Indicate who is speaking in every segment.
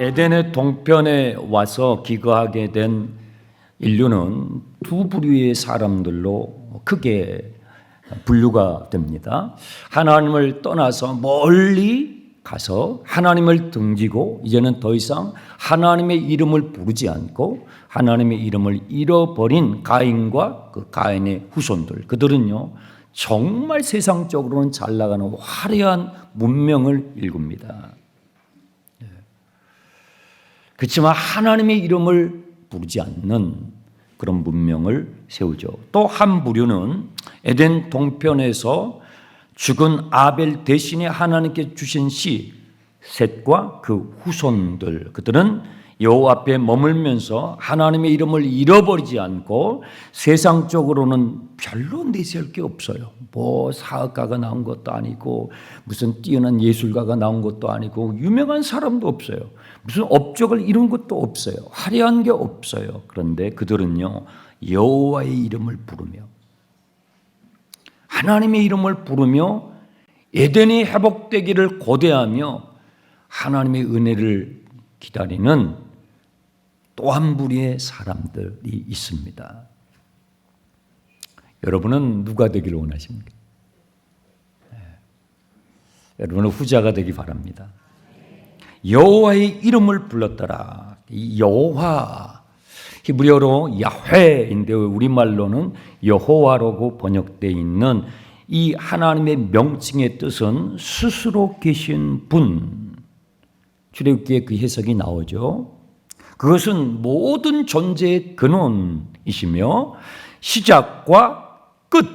Speaker 1: 에덴의 동편에 와서 기거하게 된 인류는 두 부류의 사람들로 크게 분류가 됩니다. 하나님을 떠나서 멀리 가서 하나님을 등지고 이제는 더 이상 하나님의 이름을 부르지 않고 하나님의 이름을 잃어버린 가인과 그 가인의 후손들, 그들은요 정말 세상적으로는 잘 나가는 화려한 문명을 일굽니다. 그렇지만 하나님의 이름을 부르지 않는 그런 문명을 세우죠. 또 한 부류는 에덴 동편에서 죽은 아벨 대신에 하나님께 주신 씨 셋과 그 후손들, 그들은 여호와 앞에 머물면서 하나님의 이름을 잃어버리지 않고 세상적으로는 별로 내세울 게 없어요. 뭐 사업가가 나온 것도 아니고 무슨 뛰어난 예술가가 나온 것도 아니고 유명한 사람도 없어요. 무슨 업적을 이룬 것도 없어요. 화려한 게 없어요. 그런데 그들은요 여호와의 이름을 부르며 하나님의 이름을 부르며 에덴이 회복되기를 고대하며 하나님의 은혜를 기다리는 또 한 부류의 사람들이 있습니다. 여러분은 누가 되기를 원하십니까? 여러분은 후자가 되기 바랍니다. 여호와의 이름을 불렀더라. 이 여호와, 히브리어로 야훼인데 우리말로는 여호와라고 번역되어 있는 이 하나님의 명칭의 뜻은 스스로 계신 분. 출애굽기에 그 해석이 나오죠. 그것은 모든 존재의 근원이시며 시작과 끝,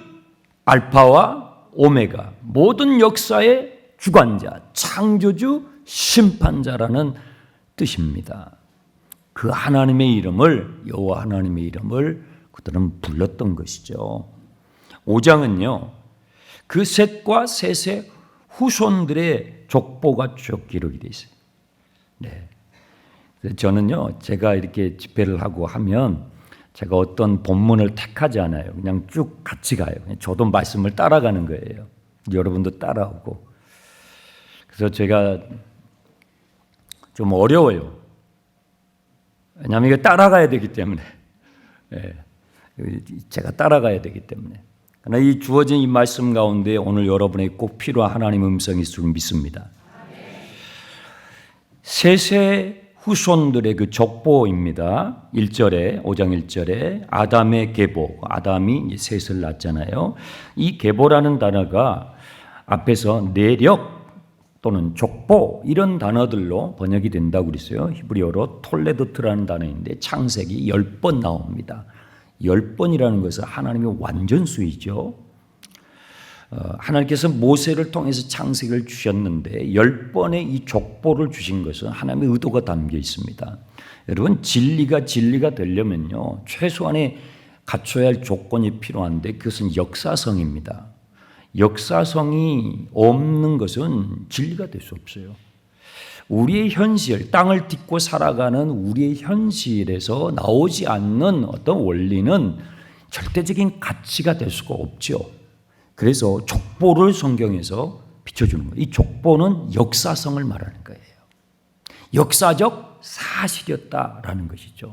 Speaker 1: 알파와 오메가, 모든 역사의 주관자, 창조주, 심판자라는 뜻입니다. 그 하나님의 이름을, 여호와 하나님의 이름을 그들은 불렀던 것이죠. 5장은요 그 셋과 셋의 후손들의 족보가 쭉 기록이 되어 있어요. 네. 저는요 제가 이렇게 집회를 하고 하면 제가 어떤 본문을 택하지 않아요. 그냥 쭉 같이 가요. 저도 말씀을 따라가는 거예요. 여러분도 따라오고. 그래서 제가 좀 어려워요. 왜냐하면 이거 따라가야 되기 때문에. 제가 따라가야 되기 때문에. 그러나 이 주어진 이 말씀 가운데 오늘 여러분에게 꼭 필요한 하나님의 음성이 있을 줄 믿습니다. 셋의 후손들의 그 족보입니다. 1절에 5장 1절에 아담의 계보, 아담이 셋을 낳았잖아요. 이 계보라는 단어가 앞에서 내력 또는 족보 이런 단어들로 번역이 된다고 그랬어요. 히브리어로 톨레도트라는 단어인데 창세기 10번 나옵니다. 10번이라는 것은 하나님의 완전수이죠. 하나님께서 모세를 통해서 창세기를 주셨는데 10번의 이 족보를 주신 것은 하나님의 의도가 담겨 있습니다. 여러분 진리가 되려면요 최소한의 갖춰야 할 조건이 필요한데 그것은 역사성입니다. 역사성이 없는 것은 진리가 될 수 없어요. 우리의 현실, 땅을 딛고 살아가는 우리의 현실에서 나오지 않는 어떤 원리는 절대적인 가치가 될 수가 없죠. 그래서 족보를 성경에서 비춰주는 거예요. 이 족보는 역사성을 말하는 거예요. 역사적 사실이었다라는 것이죠.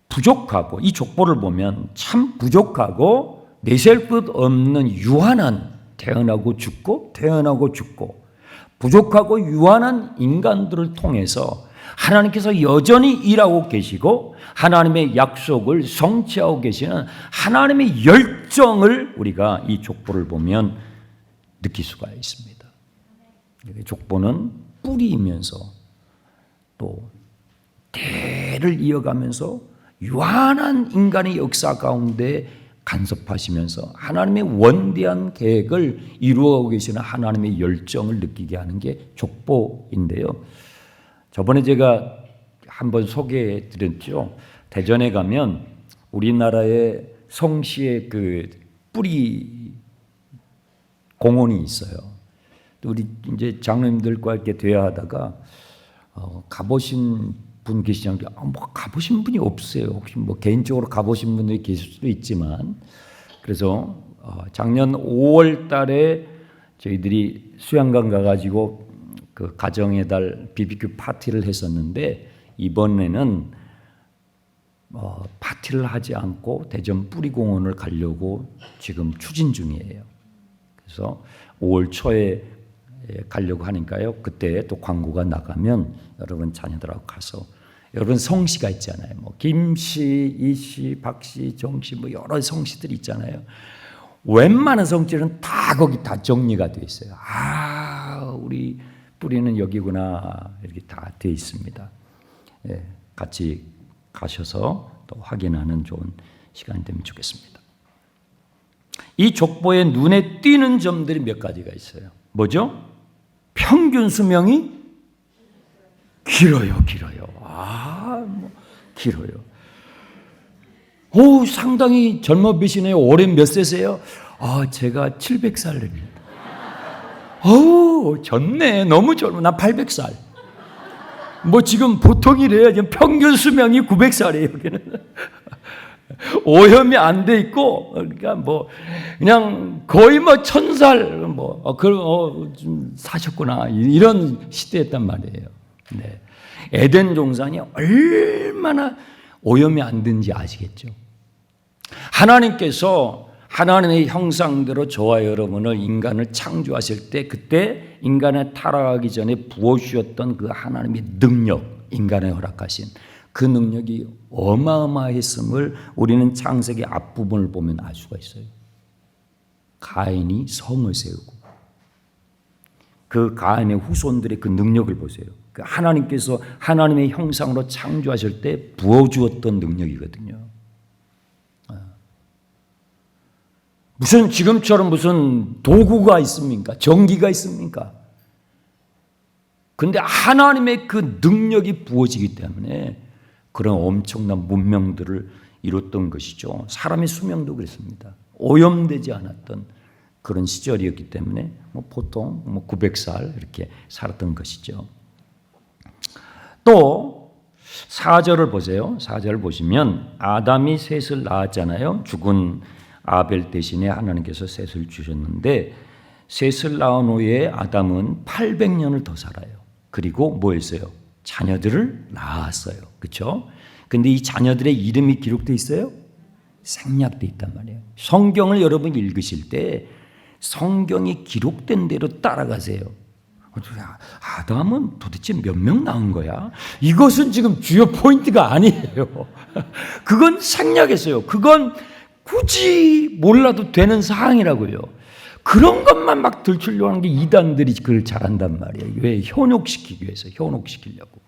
Speaker 1: 부족하고 이 족보를 보면 참 부족하고 내세울 것 없는 유한한 태어나고 죽고 부족하고 유한한 인간들을 통해서 하나님께서 여전히 일하고 계시고 하나님의 약속을 성취하고 계시는 하나님의 열정을 우리가 이 족보를 보면 느낄 수가 있습니다. 족보는 뿌리이면서 또 대를 이어가면서 유한한 인간의 역사 가운데 간섭하시면서 하나님의 원대한 계획을 이루어가고 계시는 하나님의 열정을 느끼게 하는 게 족보인데요. 저번에 제가 한번 소개해 드렸죠. 대전에 가면 우리나라의 성시의 그 뿌리 공원이 있어요. 우리 이제 장로님들과 이렇게 대화하다가 가보신 분 계시냐고 뭐 가보신 분이 없어요. 혹시 뭐 개인적으로 가보신 분들이 계실 수도 있지만 그래서 작년 5월 달에 저희들이 수양관 가가지고 그 가정의 달 BBQ 파티를 했었는데 이번에는 파티를 하지 않고 대전 뿌리공원을 가려고 지금 추진 중이에요. 그래서 5월 초에 가려고 하니까요. 그때 또 광고가 나가면 여러분 자녀들하고 가서 여러분 성씨가 있잖아요. 뭐 김씨, 이씨, 박씨, 정씨 뭐 여러 성씨들이 있잖아요. 웬만한 성씨는 다 거기 다 정리가 돼 있어요. 우리 뿌리는 여기구나 이렇게 다 돼 있습니다. 예, 같이 가셔서 또 확인하는 좋은 시간이 되면 좋겠습니다. 이 족보에 눈에 띄는 점들이 몇 가지가 있어요. 뭐죠? 평균 수명이 길어요. 길어요. 오, 상당히 젊어 보이시네요. 올해 몇 세세요? 제가 700살입니다. 젊네. 너무 젊어. 나 800살. 뭐 지금 보통이래요. 지금 평균 수명이 900살이에요. 여기는. 오염이 안 돼 있고, 그러니까 뭐 그냥 거의 뭐 1000살 좀 사셨구나 이런 시대였단 말이에요. 네. 에덴 동산이 얼마나 오염이 안 된지 아시겠죠? 하나님께서 하나님의 형상대로 저와 여러분을 인간을 창조하실 때 그때 인간을 타락하기 전에 부어주셨던 그 하나님의 능력, 인간에 허락하신 그 능력이 어마어마했음을 우리는 창세기 앞부분을 보면 알 수가 있어요. 가인이 성을 세우고 그 가인의 후손들의 그 능력을 보세요. 그 하나님께서 하나님의 형상으로 창조하실 때 부어주었던 능력이거든요. 무슨 지금처럼 무슨 도구가 있습니까? 전기가 있습니까? 근데 하나님의 그 능력이 부어지기 때문에 그런 엄청난 문명들을 이뤘던 것이죠. 사람의 수명도 그랬습니다. 오염되지 않았던 그런 시절이었기 때문에 보통 900살 이렇게 살았던 것이죠. 또 4절을 보세요. 4절을 보시면 아담이 셋을 낳았잖아요. 죽은 아벨 대신에 하나님께서 셋을 주셨는데 셋을 낳은 후에 아담은 800년을 더 살아요. 그리고 뭐 했어요? 자녀들을 낳았어요. 그렇죠? 근데 이 자녀들의 이름이 기록되어 있어요? 생략되어 있단 말이에요. 성경을 여러분 읽으실 때 성경이 기록된 대로 따라가세요. 아담은 도대체 몇 명 낳은 거야? 이것은 지금 주요 포인트가 아니에요. 그건 생략했어요. 그건 굳이 몰라도 되는 사항이라고요. 그런 것만 막 들추려고 하는 게 이단들이 그걸 잘한단 말이에요. 왜? 현혹시키기 위해서, 현혹시키려고.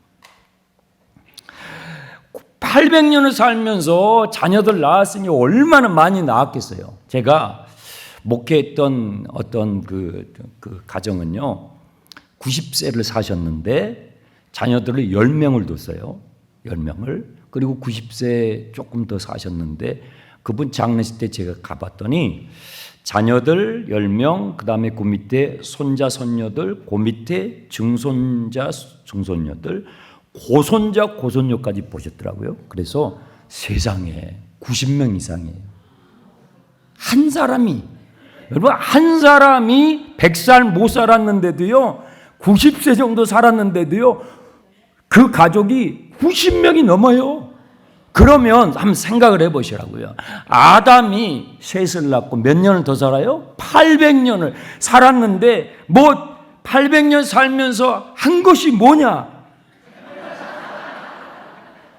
Speaker 1: 800년을 살면서 자녀들 낳았으니 얼마나 많이 낳았겠어요. 제가 목회했던 어떤 그 가정은요, 90세를 사셨는데 자녀들을 10명을 뒀어요. 10명을. 그리고 90세 조금 더 사셨는데 그분 장례식 때 제가 가봤더니 자녀들 10명, 그 다음에 그 밑에 손자, 손녀들, 그 밑에 증손자, 증손녀들, 고손자, 고손녀까지 보셨더라고요. 그래서 세상에 90명 이상이에요. 한 사람이, 여러분, 한 사람이 100살 못 살았는데도요, 90세 정도 살았는데도요, 그 가족이 90명이 넘어요. 그러면 한번 생각을 해보시라고요. 아담이 셋을 낳고 몇 년을 더 살아요? 800년을 살았는데 뭐 800년 살면서 한 것이 뭐냐?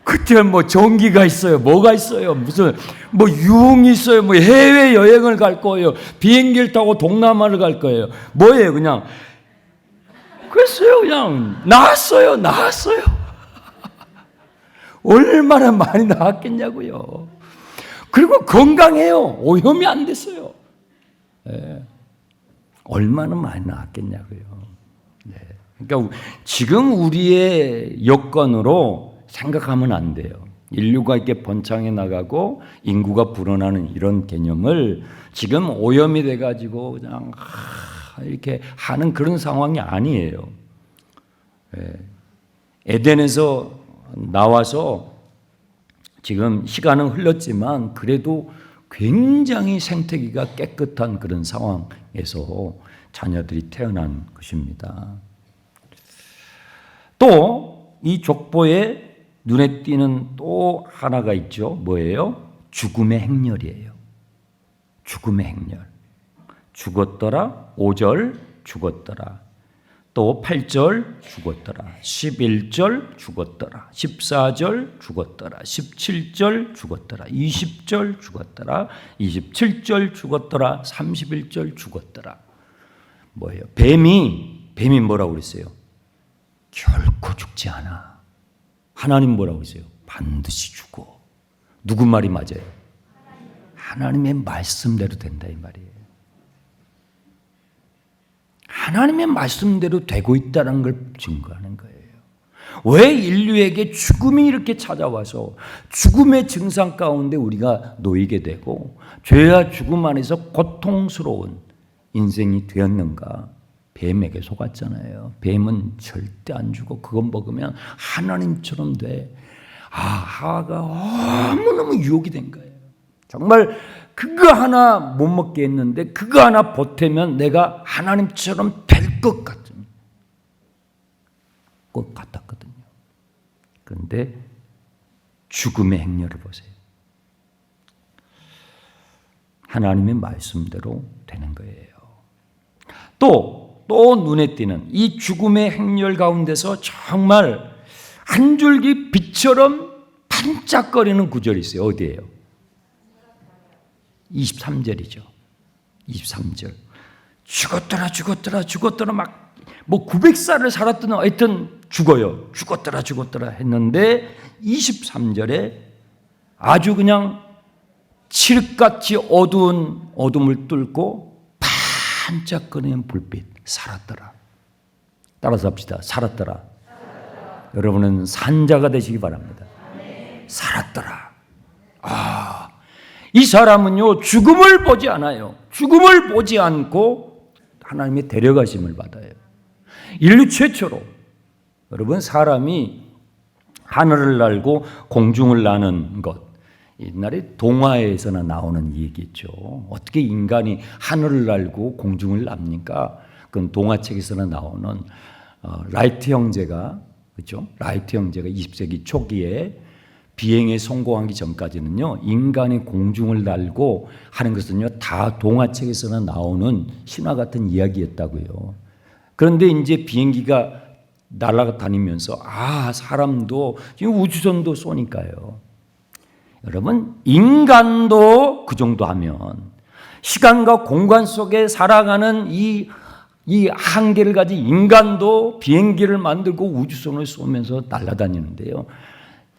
Speaker 1: 그때 뭐 전기가 있어요. 뭐가 있어요? 무슨 뭐 유흥이 있어요. 뭐 해외 여행을 갈 거예요. 비행기를 타고 동남아를 갈 거예요. 뭐예요? 그냥 그랬어요. 그냥 나았어요. 얼마나 많이 나았겠냐고요. 그리고 건강해요. 오염이 안 됐어요. 네. 얼마나 많이 나았겠냐고요. 네. 그러니까 지금 우리의 여건으로 생각하면 안 돼요. 인류가 이렇게 번창해 나가고 인구가 불어나는 이런 개념을 지금 오염이 돼가지고 그냥 이렇게 하는 그런 상황이 아니에요. 네. 에덴에서 나와서 지금 시간은 흘렀지만 그래도 굉장히 생태계가 깨끗한 그런 상황에서 자녀들이 태어난 것입니다. 또 이 족보에 눈에 띄는 또 하나가 있죠. 뭐예요? 죽음의 행렬이에요. 죽음의 행렬. 죽었더라. 5절 죽었더라. 또 8절 죽었더라. 11절 죽었더라. 14절 죽었더라. 17절 죽었더라. 20절 죽었더라. 27절 죽었더라. 31절 죽었더라. 뭐예요? 뱀이 뭐라고 그랬어요? 결코 죽지 않아. 하나님 뭐라고 그랬어요? 반드시 죽어. 누구 말이 맞아요? 하나님의 말씀대로 된다 이 말이에요. 하나님의 말씀대로 되고 있다는 걸 증거하는 거예요. 왜 인류에게 죽음이 이렇게 찾아와서 죽음의 증상 가운데 우리가 놓이게 되고 죄와 죽음 안에서 고통스러운 인생이 되었는가? 뱀에게 속았잖아요. 뱀은 절대 안 죽어. 그거 먹으면 하나님처럼 돼. 하하가 너무너무 유혹이 된 거예요. 정말 그거 하나 못 먹게 했는데 그거 하나 보태면 내가 하나님처럼 될 것 같은 것 같았거든요. 그런데 죽음의 행렬을 보세요. 하나님의 말씀대로 되는 거예요. 또 눈에 띄는 이 죽음의 행렬 가운데서 정말 한 줄기 빛처럼 반짝거리는 구절이 있어요. 어디예요? 23절이죠. 23절. 죽었더라 막 900살을 살았던 하여튼 죽어요. 죽었더라 했는데 23절에 아주 그냥 칠흑같이 어두운 어둠을 뚫고 반짝거리는 불빛. 살았더라. 따라서 합시다. 살았더라. 여러분은 산자가 되시기 바랍니다. 살았더라. 이 사람은요, 죽음을 보지 않아요. 죽음을 보지 않고 하나님의 데려가심을 받아요. 인류 최초로, 여러분, 사람이 하늘을 날고 공중을 나는 것. 옛날에 동화에서나 나오는 얘기죠. 어떻게 인간이 하늘을 날고 공중을 납니까? 그건 동화책에서나 나오는 라이트 형제가, 그렇죠? 라이트 형제가 20세기 초기에 비행에 성공하기 전까지는요, 인간이 공중을 날고 하는 것은요, 다 동화책에서나 나오는 신화 같은 이야기였다고요. 그런데 이제 비행기가 날아다니면서 사람도 지금 우주선도 쏘니까요. 여러분, 인간도 그 정도 하면 시간과 공간 속에 살아가는 이 한계를 가진 인간도 비행기를 만들고 우주선을 쏘면서 날아다니는데요.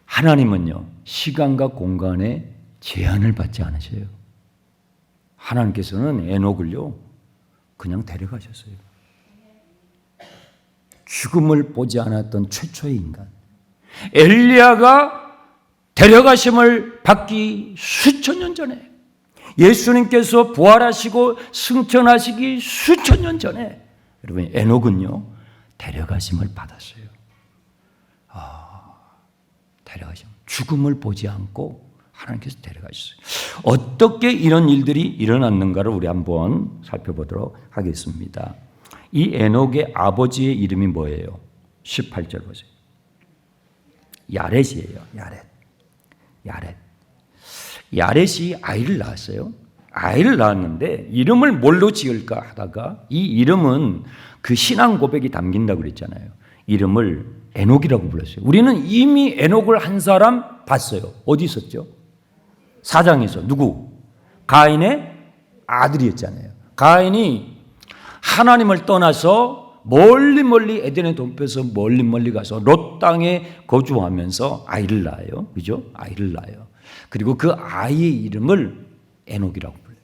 Speaker 1: 하나님은요, 시간과 공간에 제한을 받지 않으셔요. 하나님께서는 에녹을요, 그냥 데려가셨어요. 죽음을 보지 않았던 최초의 인간. 엘리야가 데려가심을 받기 수천 년 전에, 예수님께서 부활하시고 승천하시기 수천 년 전에, 여러분, 에녹은요, 데려가심을 받았어요. 데려가심. 죽음을 보지 않고 하나님께서 데려가셨어요. 어떻게 이런 일들이 일어났는가를 우리 한번 살펴보도록 하겠습니다. 이 에녹의 아버지의 이름이 뭐예요? 18절 보세요. 야렛이에요. 야렛이 아이를 낳았어요. 아이를 낳았는데 이름을 뭘로 지을까 하다가 이 이름은 그 신앙 고백이 담긴다고 그랬잖아요. 이름을 에녹이라고 불렀어요. 우리는 이미 에녹을 한 사람 봤어요. 어디 있었죠? 사장에서. 누구? 가인의 아들이었잖아요. 가인이 하나님을 떠나서 멀리 에덴의 동편에서 멀리 가서 롯 땅에 거주하면서 아이를 낳아요. 그죠? 아이를 낳아요. 그리고 그 아이의 이름을 에녹이라고 불러요.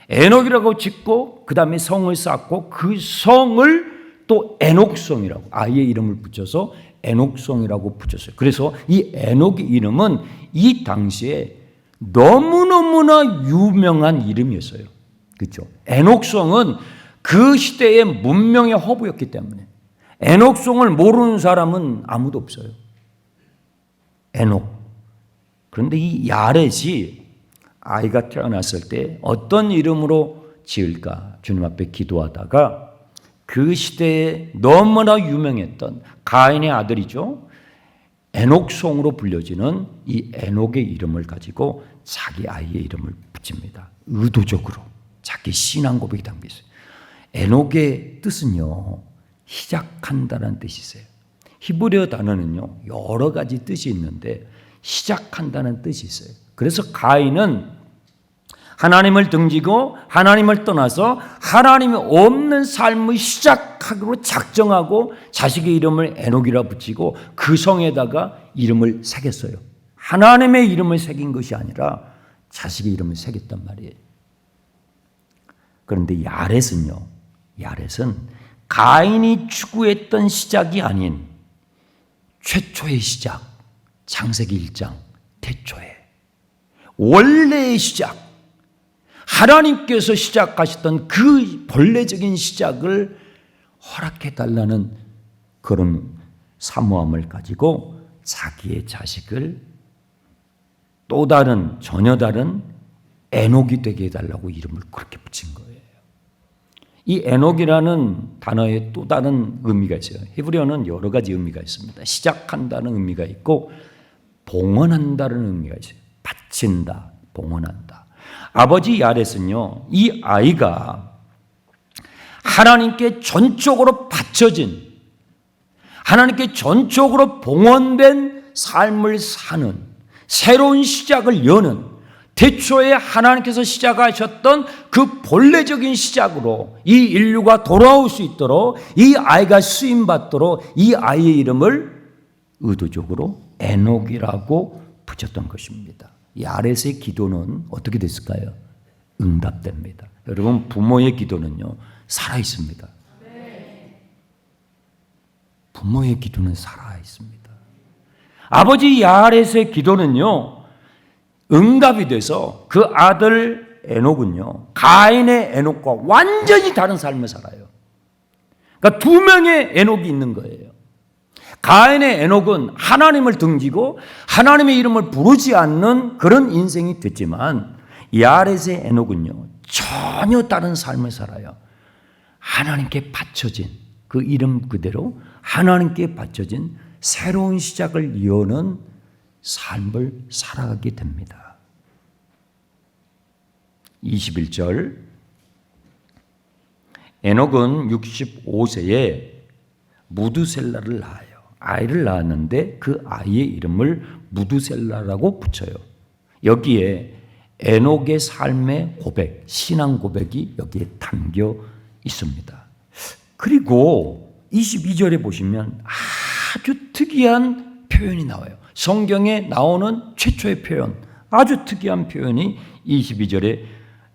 Speaker 1: 에녹이라고 짓고 그 다음에 성을 쌓고 그 성을 또 에녹성이라고 아이의 이름을 붙여서 에녹성이라고 붙였어요. 그래서 이 에녹의 이름은 이 당시에 너무너무나 유명한 이름이었어요. 그렇죠? 에녹성은 그 시대의 문명의 허브였기 때문에 에녹성을 모르는 사람은 아무도 없어요. 에녹. 그런데 이 야렛이 아이가 태어났을 때 어떤 이름으로 지을까 주님 앞에 기도하다가 그 시대에 너무나 유명했던 가인의 아들이죠. 에녹송으로 불려지는 이 에녹의 이름을 가지고 자기 아이의 이름을 붙입니다. 의도적으로 자기 신앙 고백이 담겨 있어요. 에녹의 뜻은요, 시작한다는 뜻이 있어요. 히브리어 단어는요, 여러 가지 뜻이 있는데 시작한다는 뜻이 있어요. 그래서 가인은 하나님을 등지고 하나님을 떠나서 하나님이 없는 삶을 시작하기로 작정하고 자식의 이름을 에녹이라 붙이고 그 성에다가 이름을 새겼어요. 하나님의 이름을 새긴 것이 아니라 자식의 이름을 새겼단 말이에요. 그런데 야렛은요, 야렛은 가인이 추구했던 시작이 아닌 최초의 시작, 창세기 1장 태초에 원래의 시작, 하나님께서 시작하셨던 그 본래적인 시작을 허락해달라는 그런 사모함을 가지고 자기의 자식을 또 다른 전혀 다른 에녹이 되게 해달라고 이름을 그렇게 붙인 거예요. 이 에녹이라는 단어에 또 다른 의미가 있어요. 히브리어는 여러 가지 의미가 있습니다. 시작한다는 의미가 있고 봉헌한다는 의미가 있어요. 바친다, 봉헌한다. 아버지 야렛은요, 이 아이가 하나님께 전적으로 바쳐진, 하나님께 전적으로 봉헌된 삶을 사는, 새로운 시작을 여는, 태초에 하나님께서 시작하셨던 그 본래적인 시작으로 이 인류가 돌아올 수 있도록, 이 아이가 쓰임받도록 이 아이의 이름을 의도적으로 에녹이라고 붙였던 것입니다. 야렛의 기도는 어떻게 됐을까요? 응답됩니다. 여러분, 부모의 기도는요, 살아있습니다. 부모의 기도는 살아있습니다. 아버지 야렛의 기도는요, 응답이 돼서 그 아들 에녹은요, 가인의 에녹과 완전히 다른 삶을 살아요. 그러니까 두 명의 에녹이 있는 거예요. 가인의 에녹은 하나님을 등지고 하나님의 이름을 부르지 않는 그런 인생이 됐지만, 야렛의 에녹은요, 전혀 다른 삶을 살아요. 하나님께 바쳐진, 그 이름 그대로 하나님께 바쳐진 새로운 시작을 여는 삶을 살아가게 됩니다. 21절, 에녹은 65세에 무두셀라를 낳아요. 아이를 낳았는데 그 아이의 이름을 무두셀라라고 붙여요. 여기에 에녹의 삶의 고백, 신앙 고백이 여기에 담겨 있습니다. 그리고 22절에 보시면 아주 특이한 표현이 나와요. 성경에 나오는 최초의 표현, 아주 특이한 표현이 22절에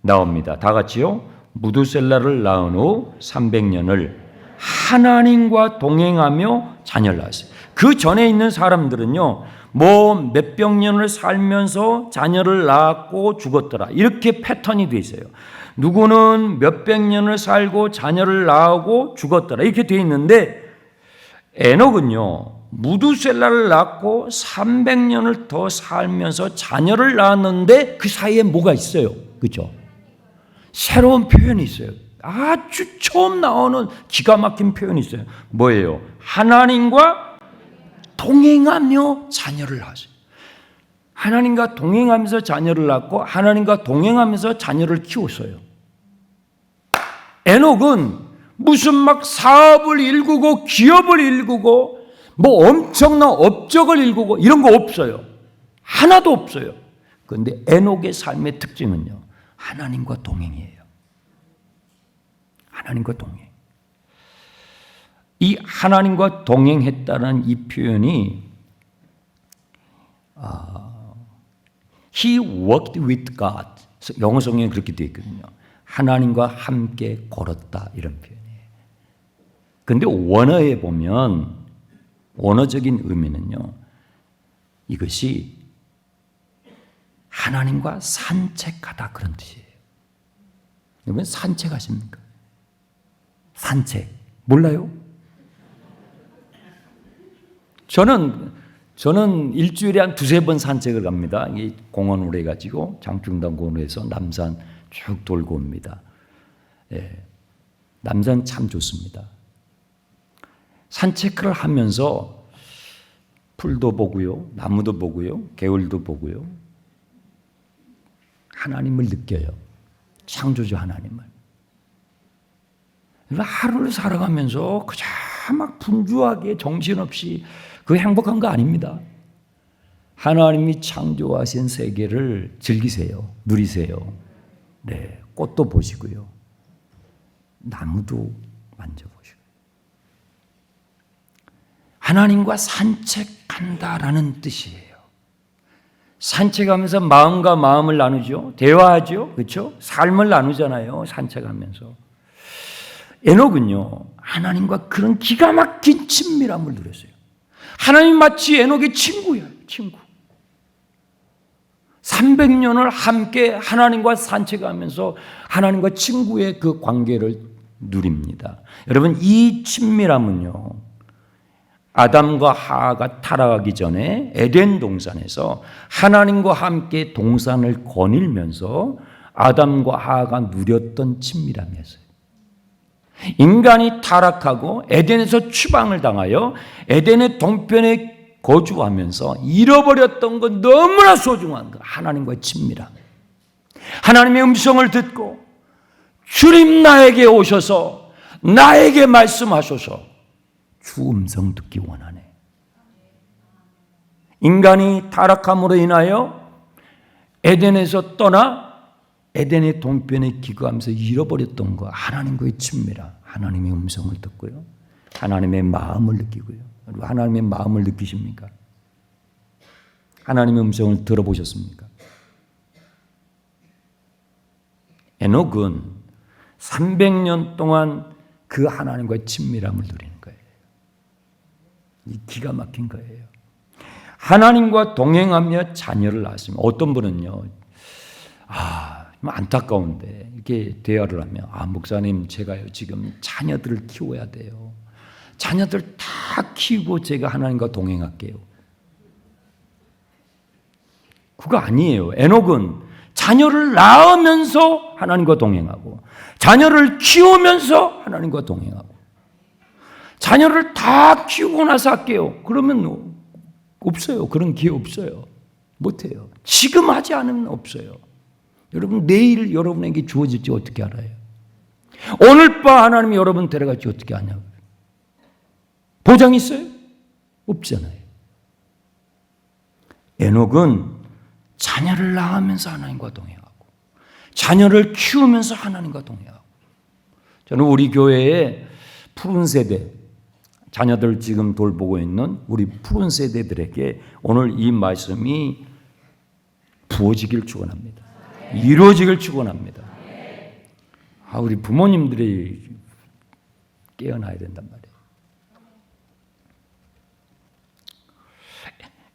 Speaker 1: 나옵니다. 다 같이요. 무두셀라를 낳은 후 300년을 하나님과 동행하며 자녀를 낳았어요. 그 전에 있는 사람들은요, 뭐 몇백 년을 살면서 자녀를 낳았고 죽었더라, 이렇게 패턴이 돼 있어요. 누구는 몇백 년을 살고 자녀를 낳고 죽었더라, 이렇게 돼 있는데, 에녹은요, 무두셀라를 낳고 300년을 더 살면서 자녀를 낳았는데 그 사이에 뭐가 있어요? 그렇죠? 새로운 표현이 있어요. 아주 처음 나오는 기가 막힌 표현이 있어요. 뭐예요? 하나님과 동행하며 자녀를 낳았어요. 하나님과 동행하면서 자녀를 낳고 하나님과 동행하면서 자녀를 키웠어요. 에녹은 무슨 막 사업을 일구고 기업을 일구고 뭐 엄청난 업적을 일구고 이런 거 없어요. 하나도 없어요. 그런데 에녹의 삶의 특징은요, 하나님과 동행이에요. 하나님과 동행. 이 하나님과 동행했다는 이 표현이 He walked with God. 영어 성경에 그렇게 되어 있거든요. 하나님과 함께 걸었다, 이런 표현이에요. 그런데 원어에 보면 원어적인 의미는요, 이것이 하나님과 산책하다, 그런 뜻이에요. 여러분, 산책하십니까? 산책 몰라요? 저는 일주일에 한 두세 번 산책을 갑니다. 이 공원으로 해가지고 장충당 공원에서 남산 쭉 돌고 옵니다. 예. 남산 참 좋습니다. 산책을 하면서 풀도 보고요, 나무도 보고요, 개울도 보고요. 하나님을 느껴요. 창조주 하나님을. 하루를 살아가면서 그저 막 분주하게 정신없이 그 행복한 거 아닙니다. 하나님이 창조하신 세계를 즐기세요. 누리세요. 네, 꽃도 보시고요. 나무도 만져보시고. 하나님과 산책한다라는 뜻이에요. 산책하면서 마음과 마음을 나누죠. 대화하죠. 그렇죠? 삶을 나누잖아요. 산책하면서. 에녹은요, 하나님과 그런 기가 막힌 친밀함을 누렸어요. 하나님 마치 에녹의 친구예요. 친구. 300년을 함께 하나님과 산책하면서 하나님과 친구의 그 관계를 누립니다. 여러분, 이 친밀함은요, 아담과 하와가 타락하기 전에 에덴 동산에서 하나님과 함께 동산을 거닐면서 아담과 하와가 누렸던 친밀함이었어요. 인간이 타락하고 에덴에서 추방을 당하여 에덴의 동편에 거주하면서 잃어버렸던 것, 너무나 소중한 것, 하나님과의 친밀함. 하나님의 음성을 듣고 주님 나에게 오셔서 나에게 말씀하소서. 주 음성 듣기 원하네. 인간이 타락함으로 인하여 에덴에서 떠나 에덴의 동편에 기거하면서 잃어버렸던 것, 하나님과의 친밀함, 하나님의 음성을 듣고요, 하나님의 마음을 느끼고요. 하나님의 마음을 느끼십니까? 하나님의 음성을 들어보셨습니까? 에녹은 300년 동안 그 하나님과의 친밀함을 누리는 거예요. 이 기가 막힌 거예요. 하나님과 동행하며 자녀를 낳았습니다. 어떤 분은요, 안타까운데 이렇게 대화를 하면, 목사님, 제가요 지금 자녀들을 키워야 돼요. 자녀들 다 키우고 제가 하나님과 동행할게요. 그거 아니에요. 에녹은 자녀를 낳으면서 하나님과 동행하고, 자녀를 키우면서 하나님과 동행하고, 자녀를 다 키우고 나서 할게요. 그러면 없어요. 그런 기회 없어요. 못해요. 지금 하지 않으면 없어요. 여러분, 내일 여러분에게 주어질지 어떻게 알아요? 오늘 밤 하나님이 여러분 데려갈지 어떻게 아냐고요? 보장 있어요? 없잖아요. 에녹은 자녀를 낳으면서 하나님과 동행하고, 자녀를 키우면서 하나님과 동행하고. 저는 우리 교회에 푸른 세대, 자녀들 지금 돌보고 있는 우리 푸른 세대들에게 오늘 이 말씀이 부어지길 축원합니다. 이루어지길 축원합니다. 우리 부모님들이 깨어나야 된단 말이에요.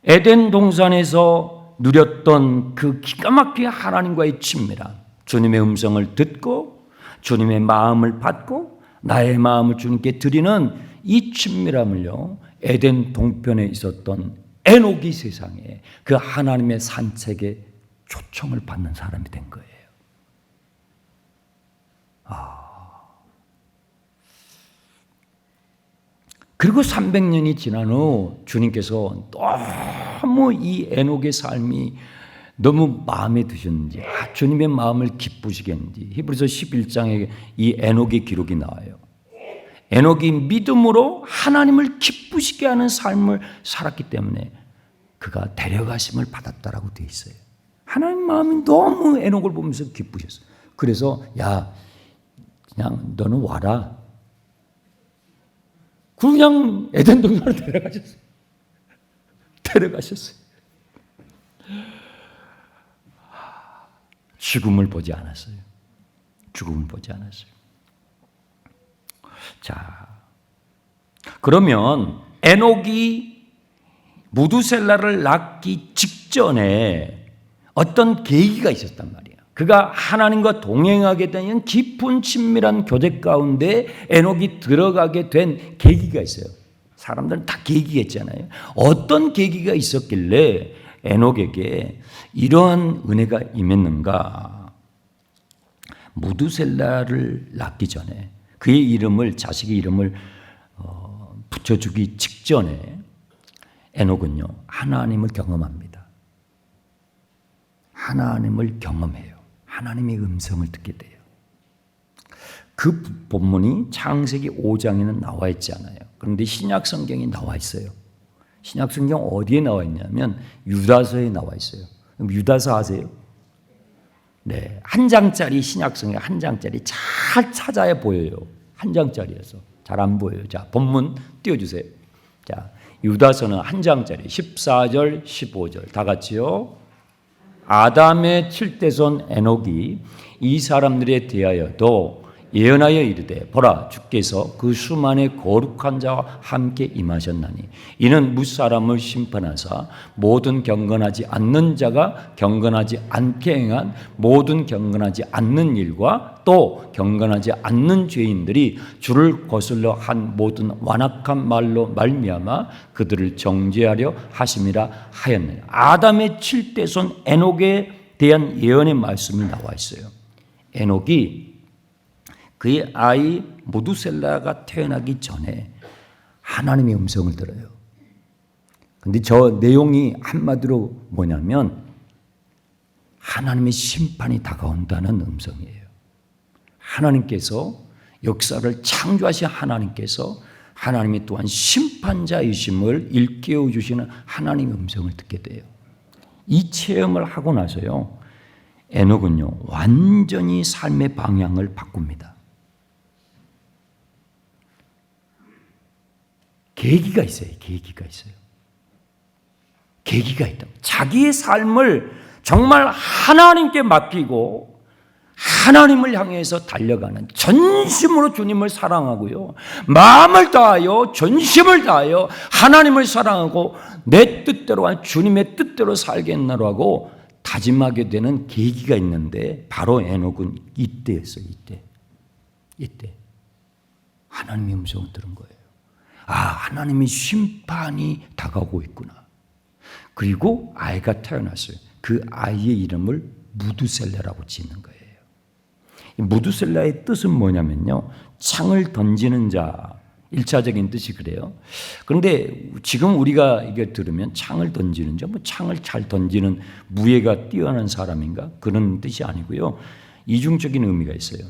Speaker 1: 에덴 동산에서 누렸던 그 기가 막힌 하나님과의 친밀함, 주님의 음성을 듣고 주님의 마음을 받고 나의 마음을 주님께 드리는 이 친밀함을요, 에덴 동편에 있었던 에녹이 세상에 그 하나님의 산책에 초청을 받는 사람이 된 거예요. 그리고 300년이 지난 후 주님께서 너무 이 에녹의 삶이 너무 마음에 드셨는지, 주님의 마음을 기쁘시겠는지, 히브리서 11장에 이 에녹의 기록이 나와요. 에녹이 믿음으로 하나님을 기쁘시게 하는 삶을 살았기 때문에 그가 데려가심을 받았다라고 되어 있어요. 하나님 마음이 너무 에녹을 보면서 기쁘셨어요. 그래서 그냥 너는 와라. 그냥 에덴 동산으로 데려가셨어요. 데려가셨어요. 죽음을 보지 않았어요. 죽음을 보지 않았어요. 자, 그러면 에녹이 무두셀라를 낳기 직전에 어떤 계기가 있었단 말이에요. 그가 하나님과 동행하게 되는 깊은 친밀한 교제 가운데 에녹이 들어가게 된 계기가 있어요. 사람들은 다 계기가 있잖아요. 어떤 계기가 있었길래 에녹에게 이러한 은혜가 임했는가? 무두셀라를 낳기 전에 그의 이름을, 자식의 이름을 붙여주기 직전에 에녹은요, 하나님을 경험합니다. 하나님을 경험해요. 하나님의 음성을 듣게 돼요. 그 본문이 창세기 5장에는 나와 있지 않아요. 그런데 신약 성경에 나와 있어요. 신약 성경 어디에 나와 있냐면 유다서에 나와 있어요. 그럼 유다서 아세요? 네, 한 장짜리 신약 성경 한 장짜리 잘 찾아야 보여요. 한 장짜리여서 잘 안 보여요. 자, 본문 띄워주세요. 자, 유다서는 한 장짜리 14절 15절 다 같이요. 아담의 7대손 에녹이 이 사람들에 대하여도 예언하여 이르되 보라 주께서 그 수만의 거룩한 자와 함께 임하셨나니 이는 무사람을 심판하사 모든 경건하지 않는 자가 경건하지 않게 행한 모든 경건하지 않는 일과 또 경건하지 않는 죄인들이 주를 거슬러 한 모든 완악한 말로 말미암아 그들을 정죄하려 하심이라 하였느니 아담의 7대손 에녹에 대한 예언의 말씀이 나와 있어요. 에녹이 그의 아이 무두셀라가 태어나기 전에 하나님의 음성을 들어요. 그런데 저 내용이 한마디로 뭐냐면 하나님의 심판이 다가온다는 음성이에요. 하나님께서 역사를 창조하신 하나님께서 하나님이 또한 심판자이심을 일깨워 주시는 하나님의 음성을 듣게 돼요. 이 체험을 하고 나서요, 에녹은요 완전히 삶의 방향을 바꿉니다. 계기가 있어요. 계기가 있어요. 계기가 있다. 자기의 삶을 정말 하나님께 맡기고 하나님을 향해서 달려가는 전심으로 주님을 사랑하고요. 마음을 다하여 전심을 다하여 하나님을 사랑하고 내 뜻대로 한 주님의 뜻대로 살겠노라고 다짐하게 되는 계기가 있는데 바로 에녹은 이때였어요. 이때 하나님의 음성을 들은 거예요. 아, 하나님의 심판이 다가오고 있구나. 그리고 아이가 태어났어요. 그 아이의 이름을 무두셀라라고 짓는 거예요. 무두셀라의 뜻은 뭐냐면요, 창을 던지는 자, 1차적인 뜻이 그래요. 그런데 지금 우리가 이게 들으면 창을 던지는 자, 뭐 창을 잘 던지는 무예가 뛰어난 사람인가? 그런 뜻이 아니고요. 이중적인 의미가 있어요.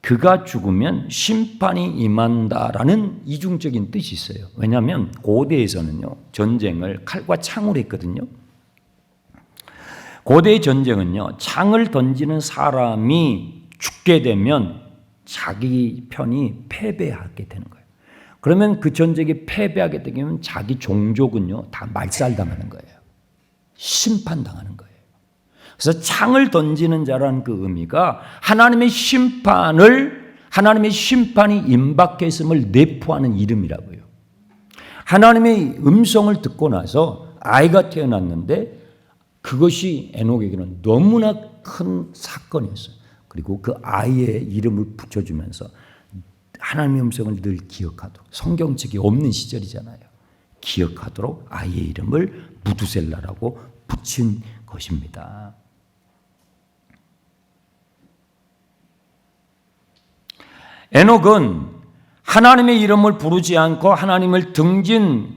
Speaker 1: 그가 죽으면 심판이 임한다라는 이중적인 뜻이 있어요. 왜냐하면 고대에서는요, 전쟁을 칼과 창으로 했거든요. 고대의 전쟁은요, 창을 던지는 사람이 죽게 되면 자기 편이 패배하게 되는 거예요. 그러면 그 전쟁에 패배하게 되면 자기 종족은요 다 말살당하는 거예요. 심판당하는 거예요. 그래서 창을 던지는 자라는 그 의미가 하나님의 심판이 임박했음을 내포하는 이름이라고요. 하나님의 음성을 듣고 나서 아이가 태어났는데 그것이 에녹에게는 너무나 큰 사건이었어요. 그리고 그 아이의 이름을 붙여주면서 하나님의 음성을 늘 기억하도록, 성경책이 없는 시절이잖아요. 기억하도록 아이의 이름을 무두셀라라고 붙인 것입니다. 에녹은 하나님의 이름을 부르지 않고 하나님을 등진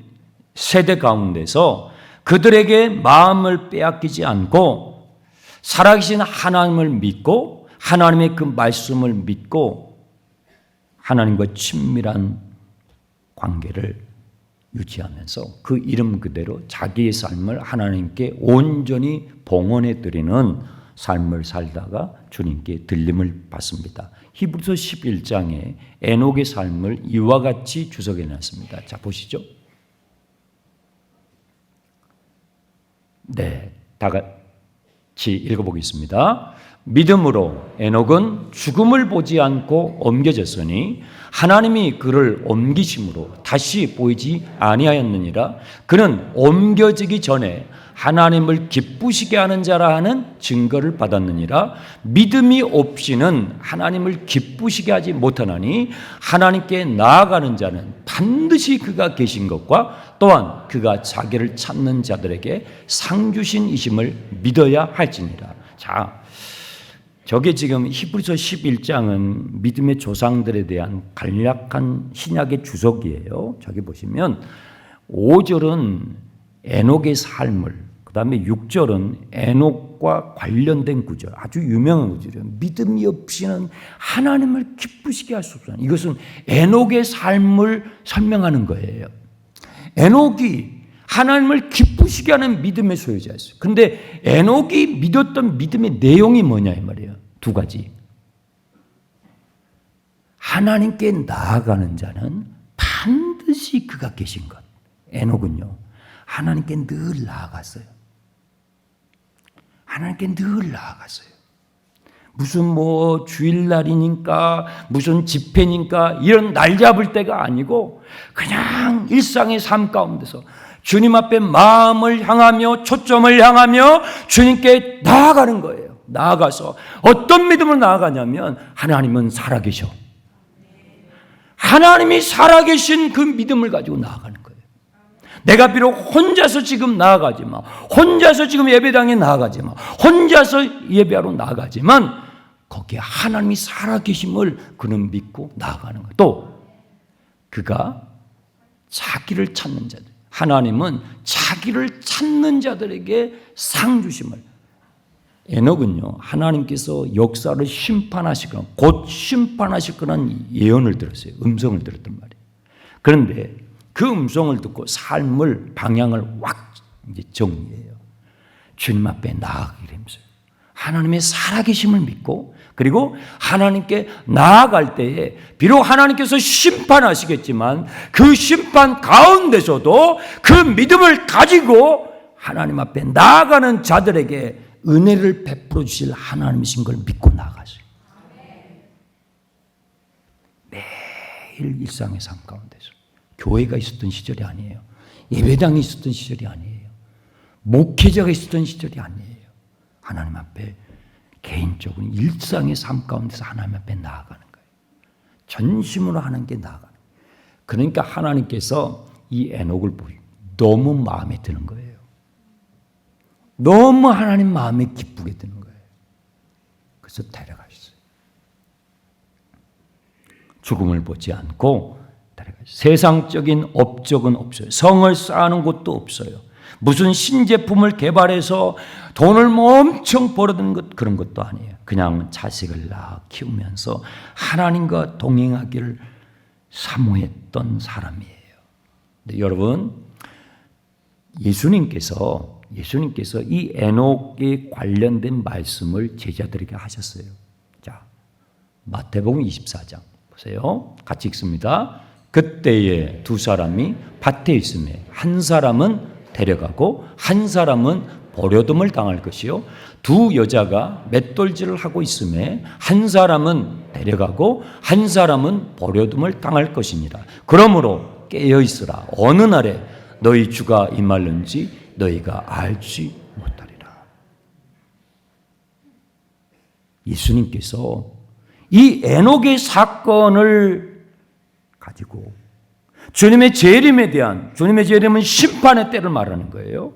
Speaker 1: 세대 가운데서 그들에게 마음을 빼앗기지 않고 살아계신 하나님을 믿고 하나님의 그 말씀을 믿고 하나님과 친밀한 관계를 유지하면서 그 이름 그대로 자기의 삶을 하나님께 온전히 봉헌해 드리는 삶을 살다가 주님께 들림을 받습니다. 히브리서 11장에 에녹의 삶을 이와 같이 주석해 놨습니다. 자, 보시죠. 네, 다 같이 읽어보겠습니다. 믿음으로 에녹은 죽음을 보지 않고 옮겨졌으니 하나님이 그를 옮기심으로 다시 보이지 아니하였느니라. 그는 옮겨지기 전에 하나님을 기쁘시게 하는 자라 하는 증거를 받았느니라. 믿음이 없이는 하나님을 기쁘시게 하지 못하나니 하나님께 나아가는 자는 반드시 그가 계신 것과 또한 그가 자기를 찾는 자들에게 상 주신 이심을 믿어야 할지니라. 자, 저게 지금 히브리서 11장은 믿음의 조상들에 대한 간략한 신약의 주석이에요. 저기 보시면 5절은 에녹의 삶을, 그 다음에 6절은 에녹과 관련된 구절, 아주 유명한 구절이에요. 믿음이 없이는 하나님을 기쁘시게 할 수 없어요. 이것은 에녹의 삶을 설명하는 거예요. 에녹이 하나님을 기쁘시게 하는 믿음의 소유자였어요. 그런데 에녹이 믿었던 믿음의 내용이 뭐냐 이 말이에요. 두 가지. 하나님께 나아가는 자는 반드시 그가 계신 것. 에녹은요, 하나님께 늘 나아갔어요. 하나님께 늘 나아갔어요. 무슨 뭐 주일날이니까 무슨 집회니까 이런 날 잡을 때가 아니고 그냥 일상의 삶 가운데서 주님 앞에 마음을 향하며 초점을 향하며 주님께 나아가는 거예요. 나아가서 어떤 믿음으로 나아가냐면 하나님은 살아계셔. 하나님이 살아계신 그 믿음을 가지고 나아가는 거예요. 내가 비록 혼자서 지금 나아가지만, 혼자서 지금 예배당에 나아가지만, 혼자서 예배하러 나아가지만 거기에 하나님이 살아계심을 그는 믿고 나아가는 거예요. 또 그가 자기를 찾는 자들, 하나님은 자기를 찾는 자들에게 상 주심을. 에녹은요, 하나님께서 역사를 심판하실 거나 곧 심판하실 거라는 예언을 들었어요. 음성을 들었단 말이에요. 그런데 그 음성을 듣고 삶을 방향을 확 이제 정리해요. 주님 앞에 나아가기를 힘써요. 하나님의 살아계심을 믿고, 그리고 하나님께 나아갈 때에 비록 하나님께서 심판하시겠지만 그 심판 가운데서도 그 믿음을 가지고 하나님 앞에 나아가는 자들에게 은혜를 베풀어 주실 하나님이신 걸 믿고 나아가세요. 매일 일상의 삶 가운데서. 교회가 있었던 시절이 아니에요. 예배당이 있었던 시절이 아니에요. 목회자가 있었던 시절이 아니에요. 하나님 앞에 개인적으로 일상의 삶 가운데서 하나님 앞에 나아가는 거예요. 전심으로 하나님께 나아가는 거예요. 그러니까 하나님께서 이 에녹을 보시고 너무 마음에 드는 거예요. 너무 하나님 마음에 기쁘게 드는 거예요. 그래서 데려가셨어요. 죽음을 보지 않고 데려가셨어요. 세상적인 업적은 없어요. 성을 쌓는 곳도 없어요. 무슨 신제품을 개발해서 돈을 뭐 엄청 벌어드는 것, 그런 것도 아니에요. 그냥 자식을 낳아 키우면서 하나님과 동행하기를 사모했던 사람이에요. 근데 여러분, 예수님께서 이 에녹에 관련된 말씀을 제자들에게 하셨어요. 자, 마태복음 24장 보세요. 같이 읽습니다. 그때에 두 사람이 밭에 있음에 한 사람은 데려가고 한 사람은 버려둠을 당할 것이요, 두 여자가 맷돌질을 하고 있음에 한 사람은 데려가고 한 사람은 버려둠을 당할 것이니라. 그러므로 깨어 있으라. 어느 날에 너희 주가 임할는지 너희가 알지 못하리라. 예수님께서 이 에녹의 사건을 가지고 주님의 재림에 대한, 주님의 재림은 심판의 때를 말하는 거예요.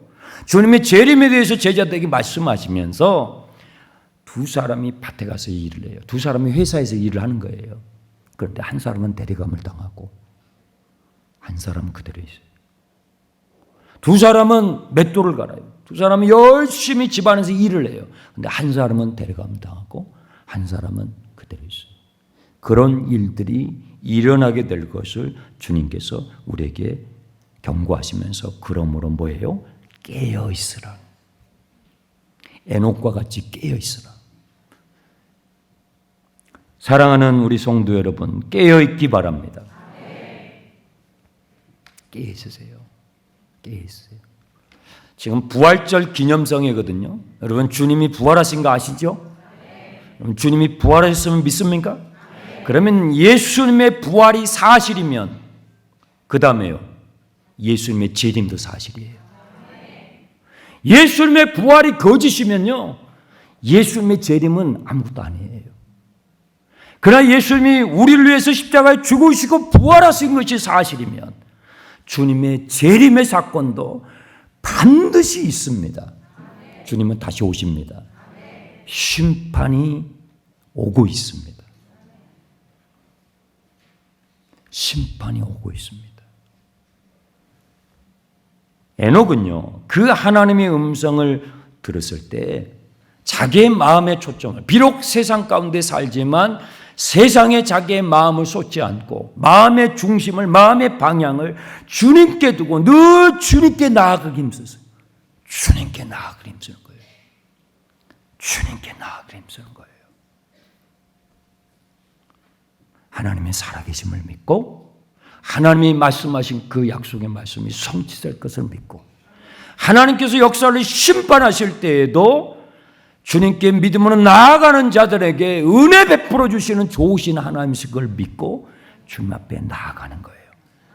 Speaker 1: 주님의 재림에 대해서 제자들에게 말씀하시면서 두 사람이 밭에 가서 일을 해요. 두 사람이 회사에서 일을 하는 거예요. 그런데 한 사람은 데려감을 당하고 한 사람은 그대로 있어요. 두 사람은 맷돌을 갈아요. 두 사람은 열심히 집안에서 일을 해요. 그런데 한 사람은 데려감을 당하고 한 사람은 그대로 있어요. 그런 일들이 일어나게 될 것을 주님께서 우리에게 경고하시면서 그러므로 뭐예요? 깨어 있으라. 에녹과 같이 깨어 있으라. 사랑하는 우리 성도 여러분, 깨어 있기 바랍니다. 깨어 있으세요. 깨어 있어요. 지금 부활절 기념성이거든요. 여러분, 주님이 부활하신 거 아시죠? 여러분, 주님이 부활하셨으면 믿습니까? 그러면 예수님의 부활이 사실이면 그 다음에요, 예수님의 재림도 사실이에요. 예수님의 부활이 거짓이면요, 예수님의 재림은 아무것도 아니에요. 그러나 예수님이 우리를 위해서 십자가에 죽으시고 부활하신 것이 사실이면 주님의 재림의 사건도 반드시 있습니다. 주님은 다시 오십니다. 심판이 오고 있습니다. 심판이 오고 있습니다. 에녹은요, 그 하나님의 음성을 들었을 때 자기의 마음의 초점을, 비록 세상 가운데 살지만 세상에 자기의 마음을 쏟지 않고 마음의 중심을, 마음의 방향을 주님께 두고 늘 주님께 나아가기 힘쓰세요. 주님께 나아가기 힘쓰는 거예요. 주님께 나아가기 힘쓰는 거예요. 하나님의 살아계심을 믿고 하나님이 말씀하신 그 약속의 말씀이 성취될 것을 믿고 하나님께서 역사를 심판하실 때에도 주님께 믿음으로 나아가는 자들에게 은혜 베풀어 주시는 좋으신 하나님이신 걸 믿고 주님 앞에 나아가는 거예요.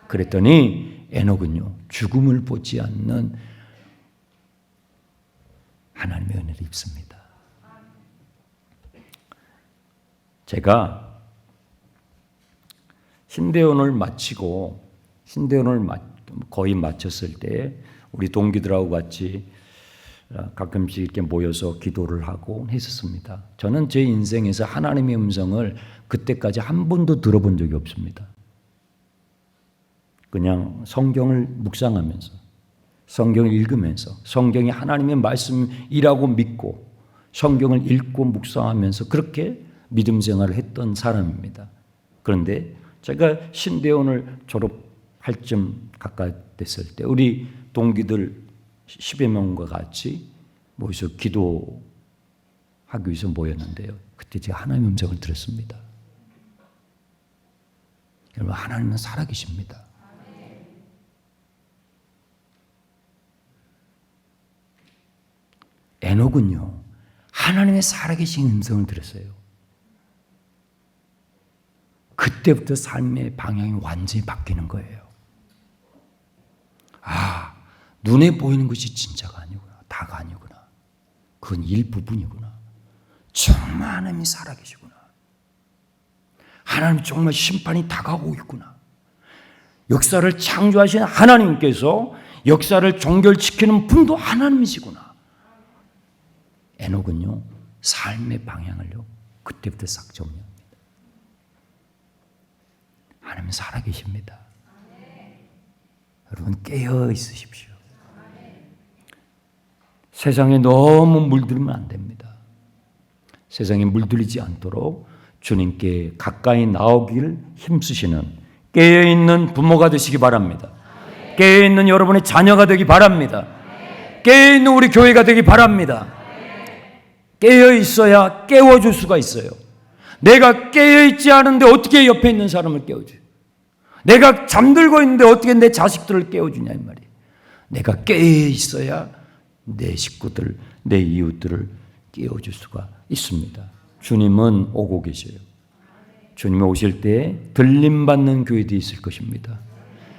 Speaker 1: 그랬더니 에녹은요, 죽음을 보지 않는 하나님의 은혜를 입습니다. 제가 신대원을 마치고 신대원을 거의 마쳤을 때 우리 동기들하고 같이 가끔씩 이렇게 모여서 기도를 하고 했었습니다. 저는 제 인생에서 하나님의 음성을 그때까지 한 번도 들어본 적이 없습니다. 그냥 성경을 묵상하면서, 성경을 읽으면서, 성경이 하나님의 말씀이라고 믿고 성경을 읽고 묵상하면서 그렇게 믿음 생활을 했던 사람입니다. 그런데 제가 신대원을 졸업할 쯤 가까이 됐을 때 우리 동기들 10여 명과 같이 모여서 기도하기 위해서 모였는데요. 그때 제가 하나님의 음성을 들었습니다. 여러분, 하나님은 살아계십니다. 에녹은요, 하나님의 살아계신 음성을 들었어요. 그때부터 삶의 방향이 완전히 바뀌는 거예요. 아, 눈에 보이는 것이 진짜가 아니구나. 다가 아니구나. 그건 일부분이구나. 정말 하나님이 살아계시구나. 하나님 정말 심판이 다가오고 있구나. 역사를 창조하신 하나님께서 역사를 종결시키는 분도 하나님이시구나. 에녹은요, 삶의 방향을요, 그때부터 싹 정리합니다. 하나님 살아계십니다. 여러분, 깨어 있으십시오. 세상에 너무 물들면 안 됩니다. 세상에 물들이지 않도록 주님께 가까이 나오길 힘쓰시는 깨어있는 부모가 되시기 바랍니다. 깨어있는 여러분의 자녀가 되기 바랍니다. 깨어있는 우리 교회가 되기 바랍니다. 깨어있어야 깨워줄 수가 있어요. 내가 깨어있지 않은데 어떻게 옆에 있는 사람을 깨워줘요? 내가 잠들고 있는데 어떻게 내 자식들을 깨워주냐 이 말이에요. 내가 깨어있어야 내 식구들, 내 이웃들을 깨워줄 수가 있습니다. 주님은 오고 계셔요. 주님이 오실 때 들림받는 교회도 있을 것입니다.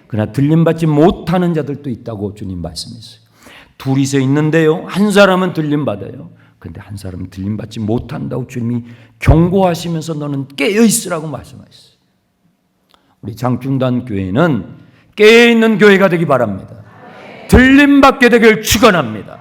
Speaker 1: 그러나 들림받지 못하는 자들도 있다고 주님 말씀했어요. 둘이서 있는데요, 한 사람은 들림받아요. 그런데 한 사람은 들림받지 못한다고 주님이 경고하시면서 너는 깨어있으라고 말씀하셨어요. 우리 장충단 교회는 깨어있는 교회가 되기 바랍니다. 들림받게 되길 축원합니다.